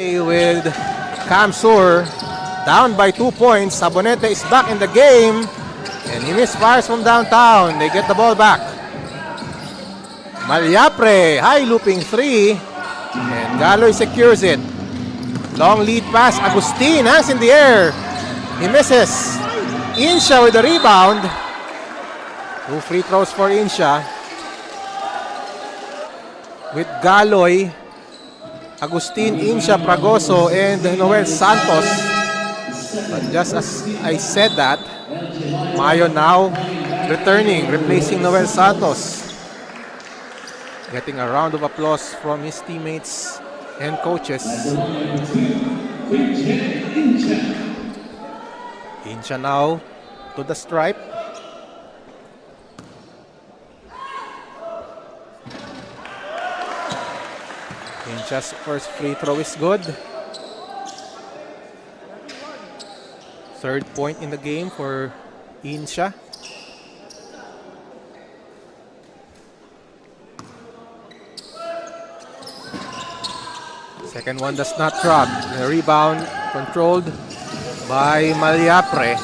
play with Kamsur. Down by 2 points. Sabonete is back in the game. And he misfires from downtown. They get the ball back. Malyapre, high looping 3. And Galoy secures it. Long lead pass. Agustin hands in the air. He misses. Insha with the rebound. 2 free throws for Insha. With Galoy, Agustin, Insha, Fragoso, and Noel Santos. But just as I said that, Mayo now returning, replacing Noel Santos. Getting a round of applause from his teammates and coaches. Insha now to the stripe. Insha's first free throw is good. Third point in the game for Insha. Second one does not drop. The rebound controlled by Malyapre.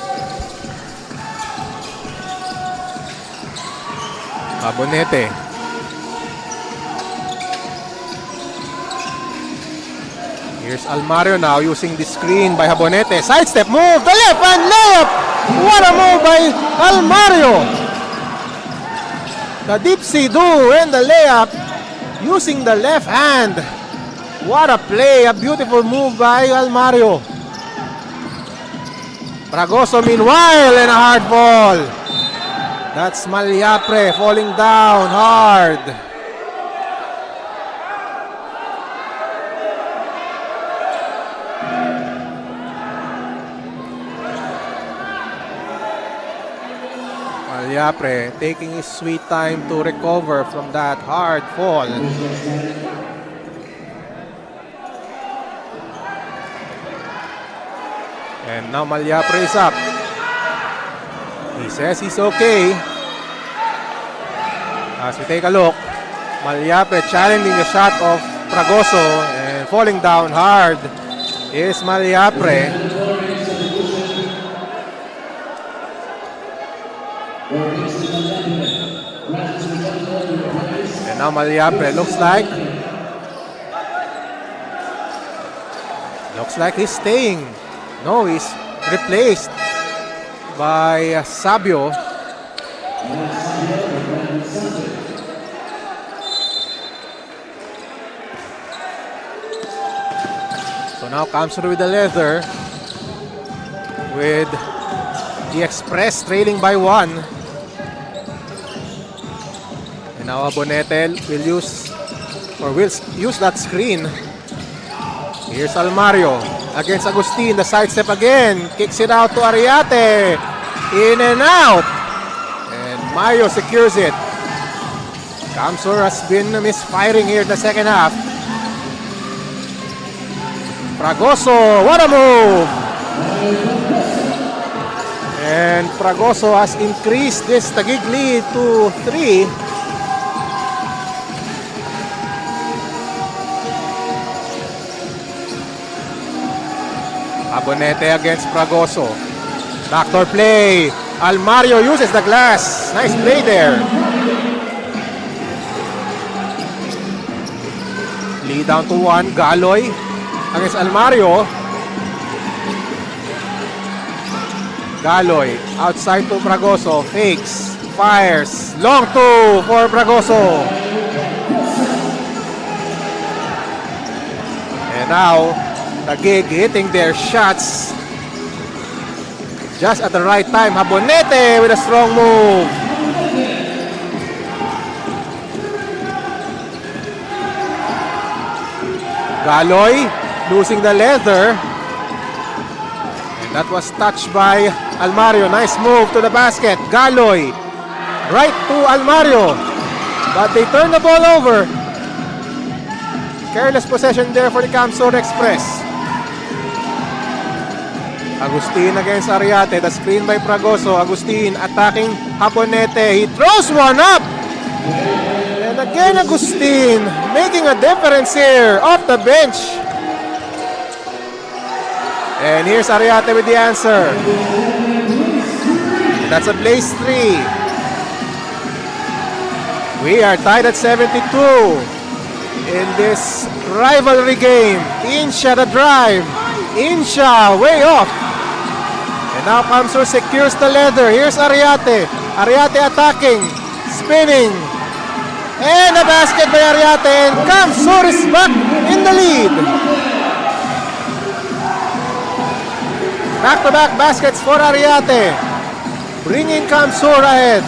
Abonete. Here's Almario now using the screen by Habonete. Sidestep move, the left hand layup. What a move by Almario. The deep sea do and the layup using the left hand. What a play, a beautiful move by Almario. Fragoso meanwhile and a hard ball. That's Malyapre falling down hard. Malyapre taking his sweet time to recover from that hard fall. And now Malyapre is up. He says he's okay. As we take a look, Malyapre challenging the shot of Fragoso and falling down hard is Malyapre. And now Malyapre looks like he's staying. No, he's replaced by Sabio. So now Kamsur with the leather, with the Express trailing by 1. And now Abonete will use that screen. Here's Almario against Agustin, the sidestep again, kicks it out to Ariate, in and out, and Mayo secures it. Kamsur has been misfiring here in the second half. Fragoso, what a move! And Fragoso has increased this Taguig lead to 3. Abonete against Fragoso. Backdoor play. Almario uses the glass. Nice play there. Lead down to 1. Galoy against Almario. Galoy outside to Fragoso. Fakes. Fires. Long 2 for Fragoso. And now Taguig hitting their shots just at the right time. Habonete with a strong move. Galoy losing the leather. And that was touched by Almario. Nice move to the basket. Galoy right to Almario. But they turn the ball over. Careless possession there for the Kamsur Express. Agustin against Ariate. The screen by Fragoso. Agustin attacking Habonete. He throws one up. And again Agustin making a difference here off the bench. And here's Ariate with the answer. And that's a Blaze 3. We are tied at 72 in this rivalry game. Insha the drive. Insha way off. And now Kamsur secures the leather. Here's Ariate. Ariate attacking. Spinning. And a basket by Ariate. And Kamsur is back in the lead. Back-to-back baskets for Ariate. Bringing Kamsur ahead.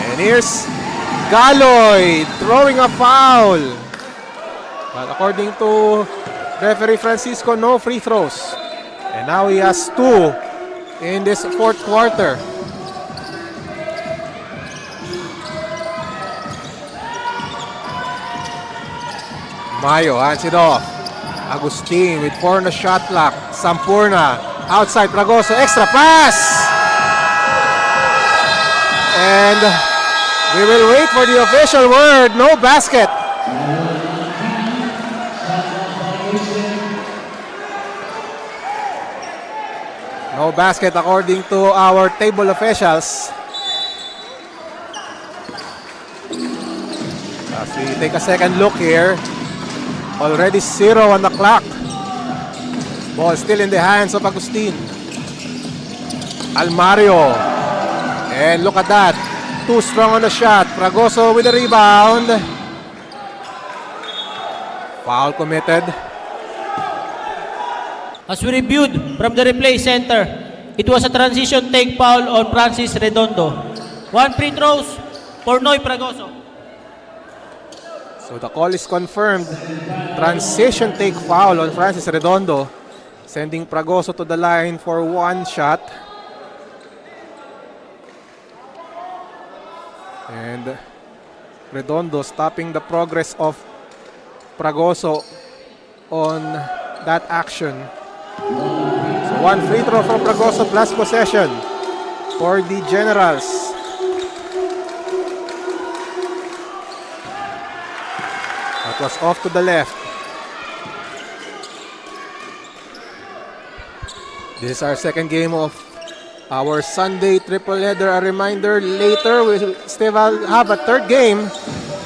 And here's Galoy throwing a foul. But according to referee Francisco, no free throws. And now he has 2 in this fourth quarter. Mayo hands it off. Agustin with 4 on the shot clock. Sampurna outside. Fragoso extra pass. And we will wait for the official word. No basket. No basket according to our table officials. As we take a second look here, already 0 on the clock. Ball still in the hands of Agustin. Almario. And look at that. Too strong on the shot. Fragoso with the rebound. Foul committed. As we reviewed from the replay center, it was a transition take foul on Francis Redondo. 1 free throws for Noy Fragoso. So the call is confirmed. Transition take foul on Francis Redondo, sending Fragoso to the line for 1 shot. And Redondo stopping the progress of Fragoso on that action. So 1 free throw from Fragoso plus possession for the Generals. That was off to the left. This is our second game of our Sunday triple header. A reminder, later we'll still have a third game.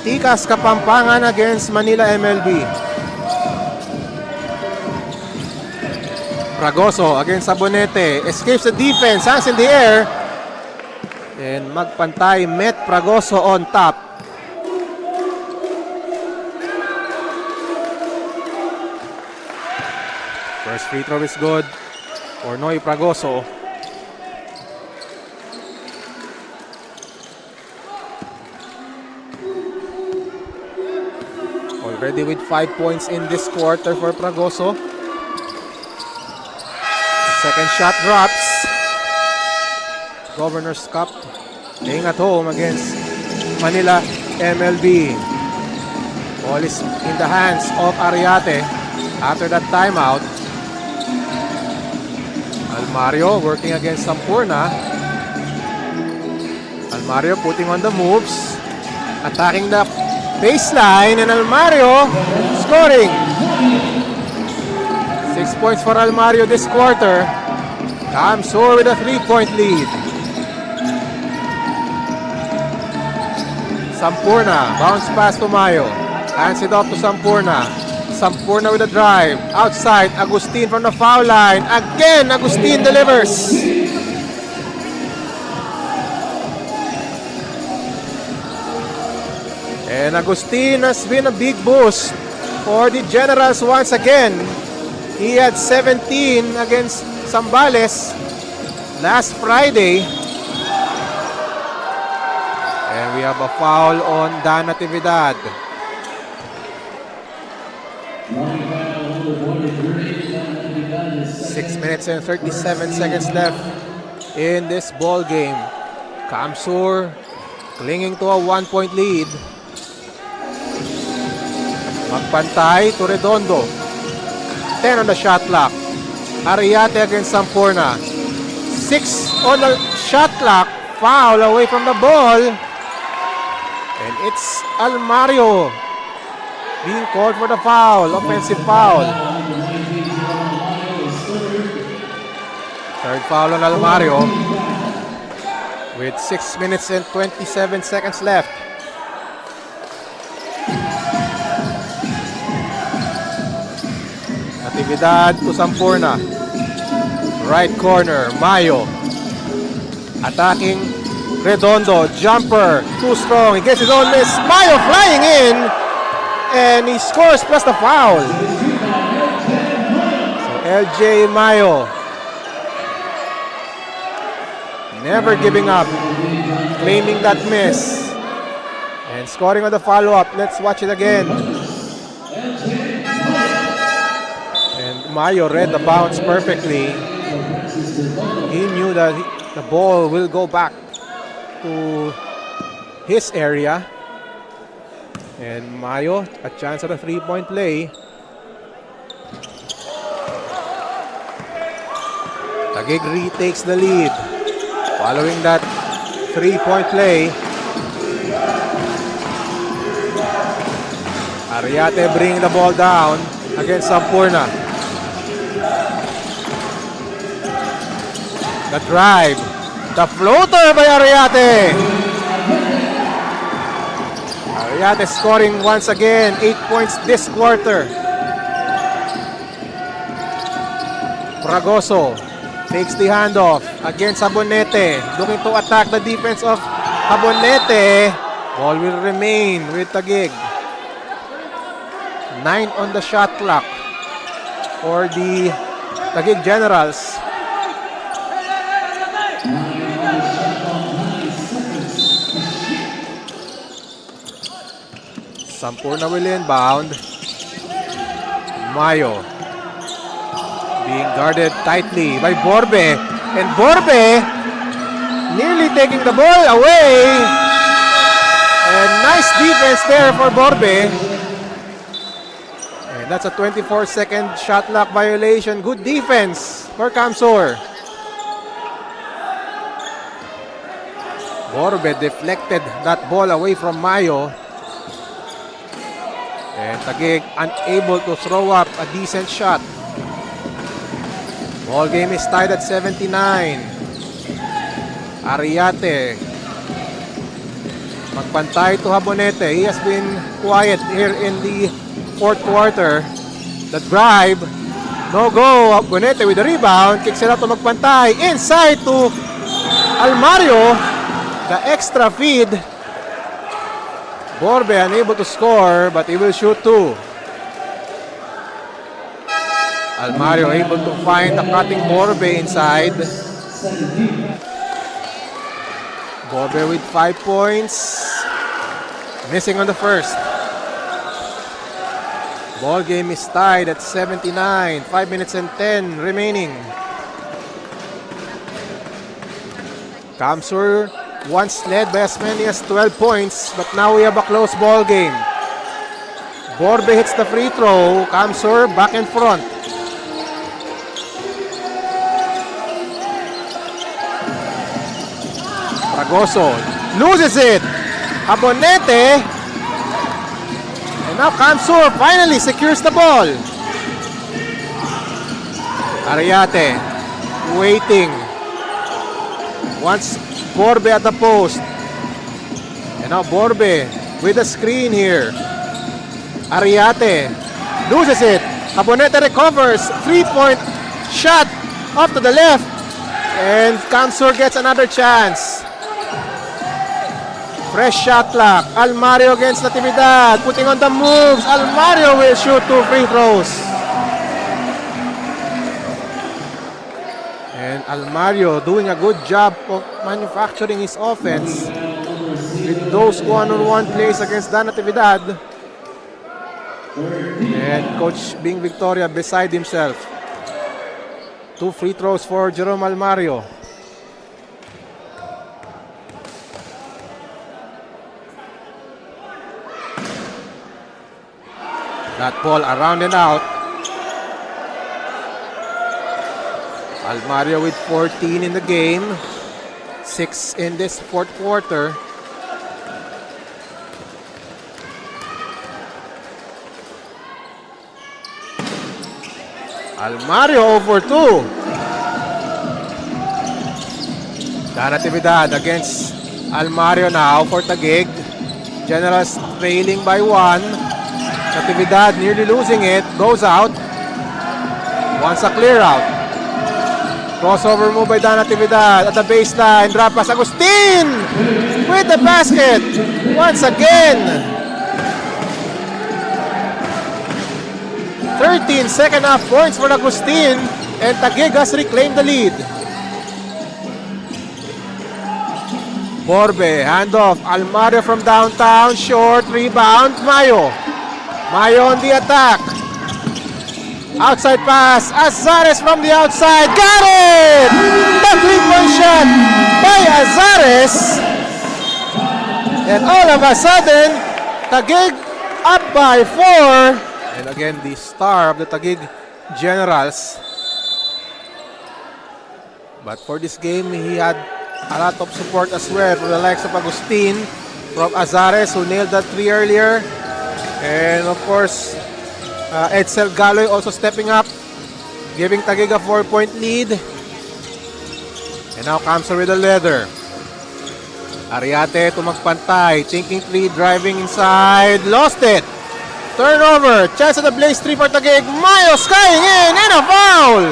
Tikas Kapampangan against Manila MLB. Fragoso against Abonete. Escapes the defense. Hands in the air. And magpantay. Met Fragoso on top. First free throw is good for Noy Fragoso. Already with 5 points in this quarter for Fragoso. Second shot drops. Governor's Cup playing at home against Manila MLB. Ball is in the hands of Ariate after that timeout. Almario working against Sampurna. Almario putting on the moves. Attacking the baseline, and Almario scoring. 6 points for Almario this quarter. Kamsur with a 3-point lead. Sampurna, bounce pass to Mayo. Hands it off to Sampurna. Sampurna with a drive. Outside, Agustin from the foul line. Again, Agustin delivers. And Agustin has been a big boost for the Generals once again. He had 17 against Zambales last Friday. And we have a foul on Dan Natividad. Six minutes and 37 seconds left in this ball game. Kamsur clinging to a 1-point lead. Magpantay to Redondo. 10 on the shot clock. Ariate against Sampurna. 6 on the shot clock. Foul away from the ball. And it's Almario being called for the foul, offensive foul. Third foul on Almario with 6 minutes and 27 seconds left. Natividad to Sampurna. Right corner, Mayo. Attacking Redondo, jumper, too strong. He gets his own miss. Mayo flying in, and he scores plus the foul. So LJ Mayo, never giving up, claiming that miss, and scoring on the follow-up. Let's watch it again. And Mayo read the bounce perfectly. He knew that the ball will go back to his area. And Mayo, a chance at a three-point play. Taguig retakes the lead. Following that three-point play, Ariate bringing the ball down against Sampurna. The drive. The floater by Ariate. Ariate scoring once again. 8 points this quarter. Fragoso takes the handoff against Abonete. Looking to attack the defense of Abonete. Ball will remain with Taguig. 9 on the shot clock for the Taguig Generals. Sampurna will inbound. Mayo being guarded tightly by Borbe. And Borbe nearly taking the ball away. And nice defense there for Borbe. And that's a 24-second shot clock violation. Good defense for Kamsur. Borbe deflected that ball away from Mayo. And Taguig unable to throw up a decent shot. Ball game is tied at 79. Ariate magpantay to Habonete. He has been quiet here in the fourth quarter. The drive, no go. Habonete with the rebound, kicks it out to magpantay. Inside to Almario. The extra feed. Borbe unable to score, but he will shoot two. Almario able to find the cutting Borbe inside. Borbe with 5 points. Missing on the first. Ball game is tied at 79. 5 minutes and 10 remaining. Kamsur once led by as many as 12 points, but now we have a close ball game. Borbe hits the free throw. Kamsur back in front. Fragoso loses it. Habonete. And now Kamsur finally secures the ball. Ariate waiting. Once Borbe at the post. And now Borbe with a screen here. Ariate loses it. Habonete recovers. 3-point shot off to the left. And Kamsur gets another chance. Fresh shot clock. Almario against Natividad. Putting on the moves. Almario will shoot 2 free throws. And Almario doing a good job of manufacturing his offense with those one-on-one plays against Dan Natividad. And Coach Bing Victoria beside himself. 2 free throws for Jerome Almario. That ball around and out. Almario with 14 in the game. 6 in this fourth quarter. Almario over 2. Dan Natividad against Almario now for Taguig. Generals trailing by 1. Natividad nearly losing it. Goes out. Wants a clear out. Crossover move by Dan Natividad at the baseline. Drop pass. Agustin with the basket. Once again. 13 second half points for Agustin. And Taguig has reclaimed the lead. Borbe, handoff. Almario from downtown. Short rebound. Mayo. Mayo on the attack. Outside pass. Azares from the outside. Got it! The 3-point shot by Azares. And all of a sudden, Taguig up by 4. And again, the star of the Taguig Generals. But for this game, he had a lot of support as well from the likes of Agustin, from Azares, who nailed that 3 earlier. And of course, Edsel Galoy also stepping up, giving Taguig a 4-point lead. And now Kamsur with the leather. Ariate to magpantay, thinking 3, driving inside, lost it. Turnover, chance at the Blaze 3 for Taguig. Mayo skying in and a foul.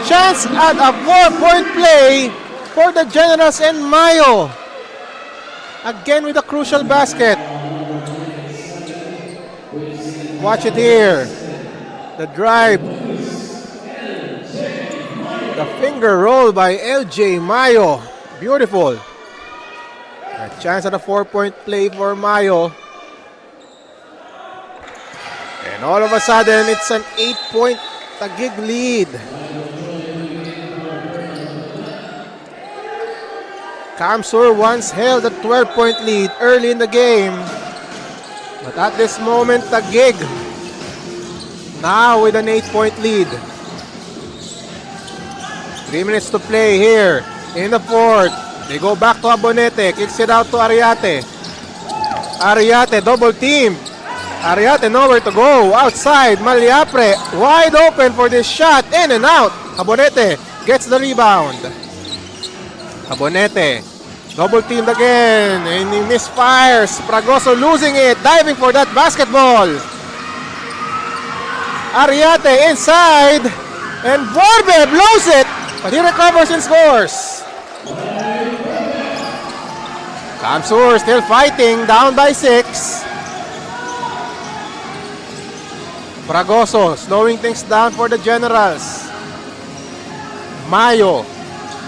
Chance at a 4-point play for the Generals and Mayo. Again with a crucial basket. Watch it here. The drive. The finger roll by LJ Mayo. Beautiful. A chance at a 4-point play for Mayo. And all of a sudden, it's an 8-point Taguig lead. Kamsur once held a 12-point lead early in the game. But at this moment, Taguig now with an 8-point lead. 3 minutes to play here in the fourth. They go back to Abonete. Kicks it out to Ariate. Ariate double team. Ariate nowhere to go. Outside, Maliapre wide open for this shot. In and out. Abonete gets the rebound. Abonete double teamed again, and he misfires. Fragoso losing it, diving for that basketball. Ariate inside, and Borbe blows it, but he recovers and scores. Kamsur still fighting, down by 6. Fragoso slowing things down for the Generals. Mayo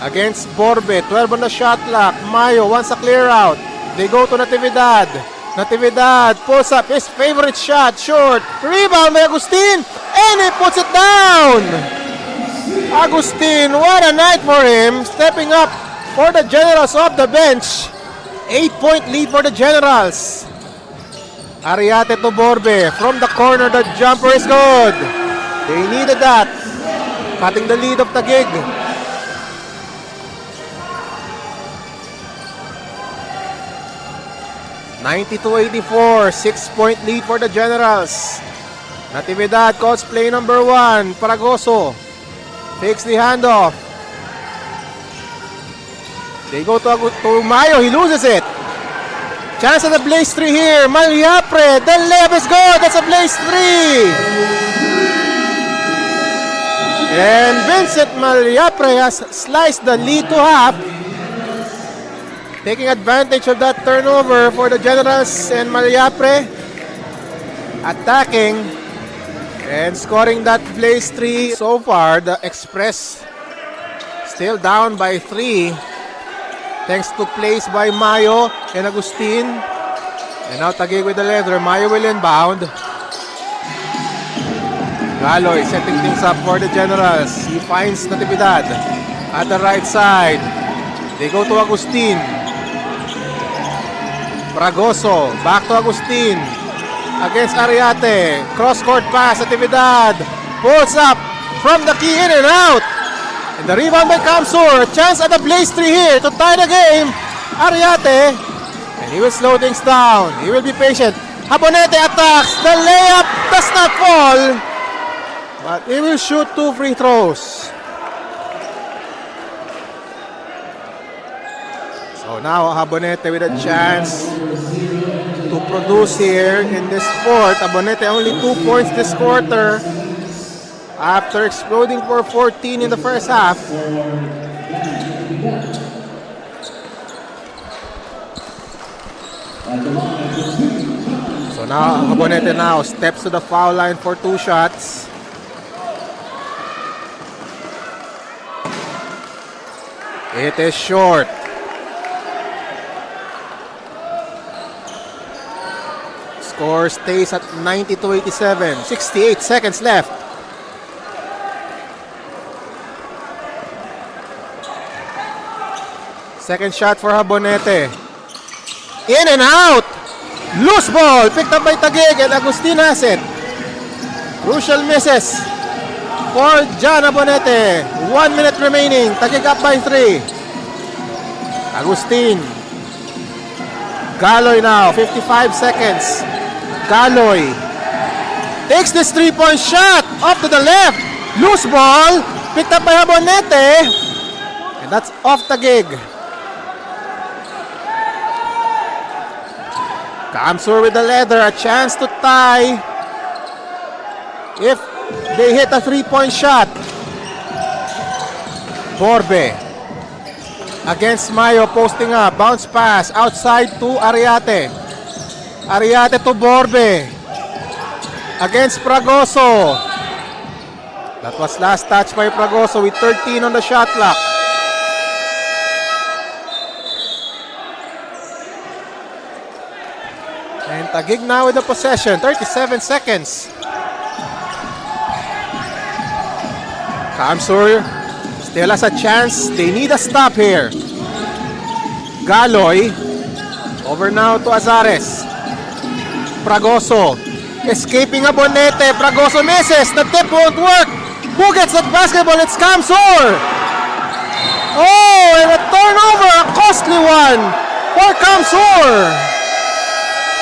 against Borbe, 12 on the shot clock. Mayo wants a clear out. They go to Natividad. Natividad pulls up his favorite shot, short. Rebound by Agustin, and he puts it down. Agustin, what a night for him. Stepping up for the Generals off the bench. 8-point lead for the Generals. Ariate to Borbe. From the corner, the jumper is good. They needed that. Cutting the lead of Taguig. 92-84, 6-point lead for the Generals. Natividad calls play number 1. Fragoso takes the handoff. They go to Mayo. He loses it. Chance at the Blaze 3 here. Maliapre. The layup is good. That's a Blaze 3. And Vincent Maliapre has sliced the lead to half. Taking advantage of that turnover for the Generals, and Maliapre attacking and scoring that Blaze 3. So far, the Express still down by 3. Thanks to plays by Mayo and Agustin. And now Taguig with the leather. Mayo will inbound. Galoy setting things up for the Generals. He finds Natividad at the right side. They go to Agustin. Fragoso, back to Agustin. Against Ariate. Cross-court pass, Natividad. Pulls up from the key, in and out. And the rebound by Kamsur. Chance at the Blaze 3 here to tie the game. Ariate. And he will slow things down. He will be patient. Abonete attacks. The layup does not fall. But he will shoot 2 free throws. So now Abonete with a chance to produce here in this fourth. Abonete only 2 points this quarter after exploding for 14 in the first half. So now Abonete now steps to the foul line for 2 shots. It is short. Score stays at 90-87. 68 seconds left. Second shot for Abonete. In and out. Loose ball. Picked up by Taguig and Agustin has it. Crucial misses for John Abonete. 1 minute remaining. Taguig up by 3. Agustin. Galoy now. 55 seconds. Galoy takes this 3-point shot up to the left. Loose ball. Picked up by Abonete. And that's off Taguig. Kamsur with the leather, a chance to tie if they hit a 3-point shot. Borbe against Mayo, posting up, bounce pass outside to Ariate. Ariate to Borbe against Fragoso. That was last touch by Fragoso with 13 on the shot clock. And Taguig now with the possession. 37 seconds. Kamsur still has a chance. They need a stop here. Galoy. Over now to Azares. Fragoso. Escaping Abonete. Fragoso misses. The tip won't work. Who gets that basketball? It's Kamsur. Oh, and a turnover. A costly one for Kamsur.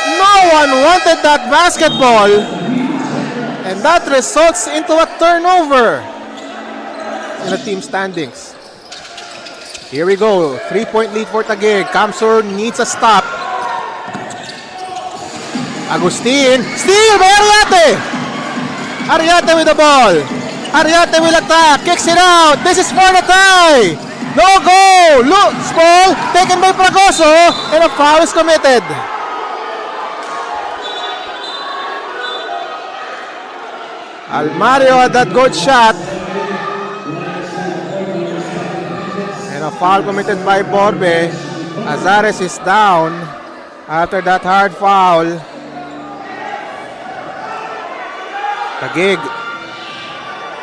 No one wanted that basketball, and that results into a turnover in the team standings. Here we go, 3-point lead for Taguig. Kamsur needs a stop. Agustin, steal by Ariate. Ariate with the ball. Ariate will attack, kicks it out. This is for the tie. No goal. Loose ball taken by Fragoso, and a foul is committed. Almario had that good shot. And a foul committed by Borbe. Azares is down after that hard foul. Taguig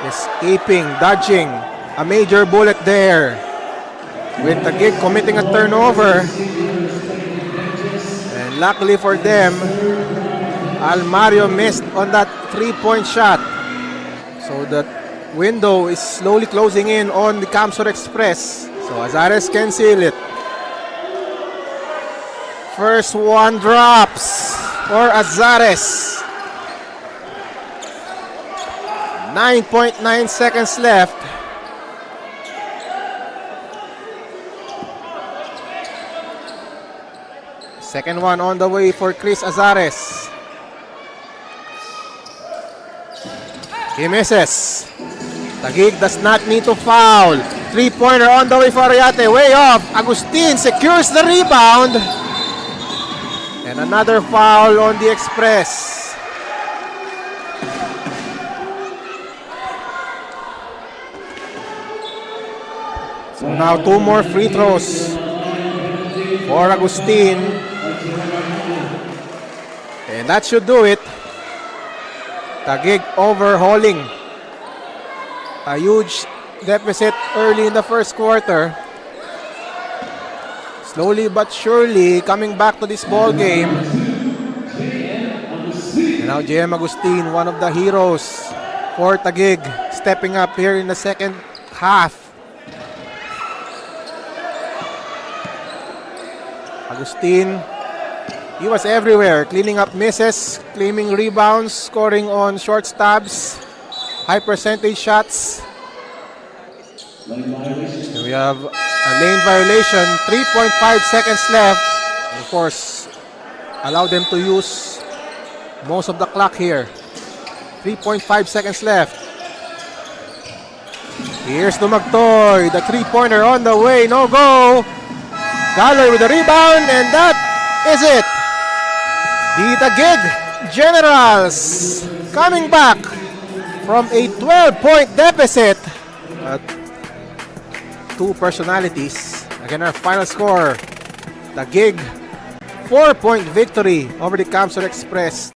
escaping, dodging a major bullet there. With Taguig committing a turnover. And luckily for them, Almario missed on that 3-point shot. So the window is slowly closing in on the Kamsur Express. So Azares can seal it. First one drops for Azares. 9.9 seconds left. Second one on the way for Chris Azares. He misses. Taguig does not need to foul. 3-pointer on the way for Ariate. Way off. Agustin secures the rebound. And another foul on the Express. So now 2 more free throws for Agustin. And that should do it. Taguig overhauling a huge deficit early in the first quarter. Slowly but surely coming back to this ball game. And now JM Agustin, one of the heroes for Taguig, stepping up here in the second half. Agustin, he was everywhere, cleaning up misses, claiming rebounds, scoring on short stabs. high percentage shots. And we have a lane violation, 3.5 seconds left. And of course, allow them to use most of the clock here. 3.5 seconds left. Here's Dumagtoy, the three-pointer on the way, no go. Galler with the rebound, and that is it. The Taguig Generals coming back from a 12-point deficit. Two personalities. Again, our final score, Taguig, 4-point victory over the Camsor Express.